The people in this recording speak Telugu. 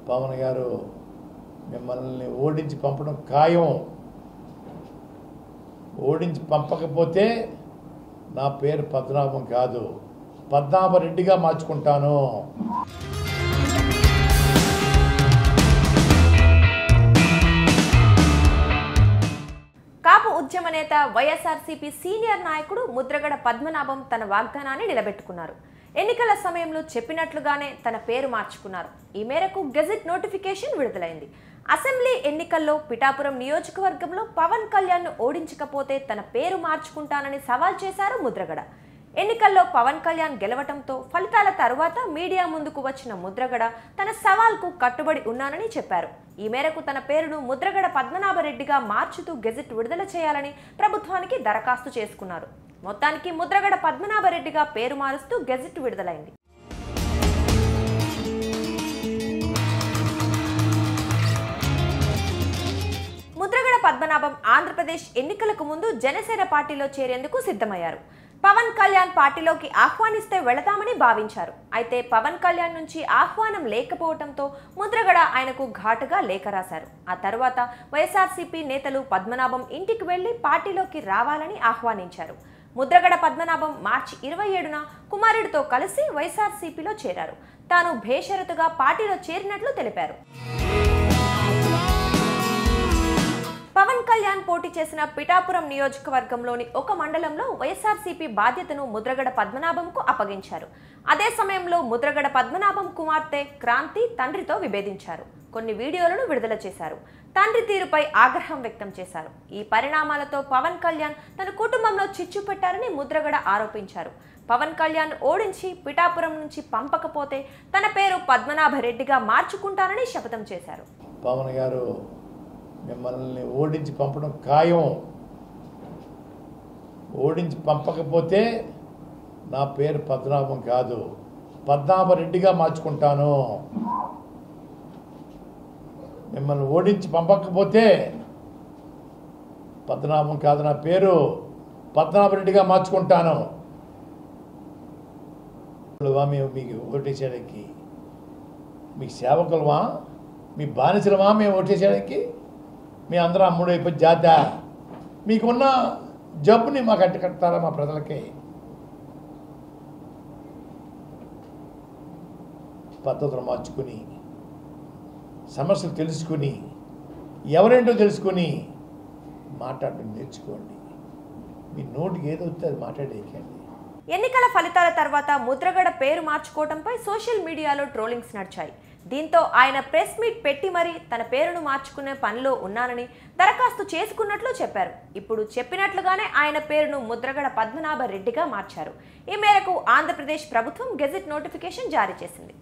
పవన్ గారు మిమ్మల్ని ఓడించి పంపడం ఖాయం. ఓడించి పంపకపోతే నా పేరు పద్మనాభం కాదు, పద్మనాభరెడ్డిగా మార్చుకుంటాను. కాపు ఉద్యమ నేత వైఎస్ఆర్సీపీ సీనియర్ నాయకుడు ముద్రగడ పద్మనాభం తన వాగ్దానాన్ని నిలబెట్టుకున్నారు. ఎన్నికల సమయంలో చెప్పినట్లుగానే తన పేరు మార్చుకున్నారు. ఈ మేరకు గెజెట్ నోటిఫికేషన్ విడుదలైంది. అసెంబ్లీ ఎన్నికల్లో పిఠాపురం నియోజకవర్గంలో పవన్ కళ్యాణ్ను ఓడించకపోతే తన పేరు మార్చుకుంటానని సవాల్ చేశారు ముద్రగడ. ఎన్నికల్లో పవన్ కళ్యాణ్ గెలవటంతో ఫలితాల తర్వాత మీడియా ముందుకు వచ్చిన ముద్రగడ తన సవాల్కు కట్టుబడి ఉన్నానని చెప్పారు. ఈ మేరకు తన పేరును ముద్రగడ పద్మనాభరెడ్డిగా మార్చుతూ గెజెట్ విడుదల చేయాలని ప్రభుత్వానికి దరఖాస్తు చేసుకున్నారు. మొత్తానికి ముద్రగడ పద్మనాభరెడ్డిగా పేరు మారుస్తూ గెజెట్ విడుదలైంది. ముద్రగడ పద్మనాభం ఆంధ్రప్రదేశ్ ఎన్నికలకు ముందు జనసేన పార్టీలో చేరేందుకు సిద్ధమయ్యారు. పవన్ కళ్యాణ్ పార్టీలోకి ఆహ్వానిస్తే వెళతామని భావించారు. అయితే పవన్ కళ్యాణ్ నుంచి ఆహ్వానం లేకపోవడంతో ముద్రగడ ఆయనకు ఘాటుగా లేఖ రాశారు. ఆ తర్వాత వైఎస్ఆర్సీపీ నేతలు పద్మనాభం ఇంటికి వెళ్లి పార్టీలోకి రావాలని ఆహ్వానించారు. ముద్రగడ పద్మనాభం మార్చి 27న కుమారుడితో కలిసి వైఎస్ఆర్సీపీలో చేరారు. తాను బేషరతుగా పార్టీలో చేరినట్లు తెలిపారు. పవన్ కళ్యాణ్ పోటీ చేసిన పిఠాపురం నియోజకవర్గంలోని ఒక మండలంలో వైఎస్ఆర్సీపీ బాధ్యతను ముద్రగడ పద్మనాభంకు అప్పగించారు. అదే సమయంలో ముద్రగడ పద్మనాభం కుమార్తె క్రాంతి తండ్రితో విభేదించారు. కొన్ని వీడియోలను విడుదల చేశారు. తండ్రి తీరుపై ఆగ్రహం వ్యక్తం చేశారు. ఈ పరిణామాలతో పవన్ కళ్యాణ్ తన కుటుంబంలో చిచ్చు పెట్టారని ముద్రగడ ఆరోపించారు. పవన్ కళ్యాణ్ ఓడించి పిఠాపురం నుంచి పంపకపోతే తన పేరు పద్మనాభరెడ్డిగా మార్చుకుంటానని శపథం చేశారు. పవన్ గారు మిమ్మల్ని ఓడించి పంపడం ఖాయం. ఓడించి పంపకపోతే నా పేరు పద్మనాభం కాదు, పద్మనాభరెడ్డిగా మార్చుకుంటాను. మిమ్మల్ని ఓడించి పంపకపోతే పద్మనాభం కాదు, నా పేరు పద్మనాభరెడ్డిగా మార్చుకుంటాను. మేము మీకు ఓటేసేయడానికి మీకు సేవకులమా, మీ బానిసలమా? మేము ఓటేసేయడానికి మీ అందరూ అమ్ముడు అయిపోయి జాత మీకున్న జబ్బుని మాకు కట్టారా? మా ప్రజలకి పద్ధతులు మార్చుకుని, సమస్యలు తెలుసుకుని, ఎవరేంటో తెలుసుకుని మాట్లాడడం నేర్చుకోండి. మీ నోటికి ఏదో వస్తే అది మాట్లాడేయకండి. ఎన్నికల ఫలితాల తర్వాత ముద్రగడ పేరు మార్చుకోవడంపై సోషల్ మీడియాలో ట్రోలింగ్స్ నడిచాయి. దీంతో ఆయన ప్రెస్ మీట్ పెట్టి మరీ తన పేరును మార్చుకునే పనిలో ఉన్నానని దరఖాస్తు చేసుకున్నట్లు చెప్పారు. ఇప్పుడు చెప్పినట్లుగానే ఆయన పేరును ముద్రగడ పద్మనాభరెడ్డిగా మార్చారు. ఈ మేరకు ఆంధ్రప్రదేశ్ ప్రభుత్వం గెజెట్ నోటిఫికేషన్ జారీ చేసింది.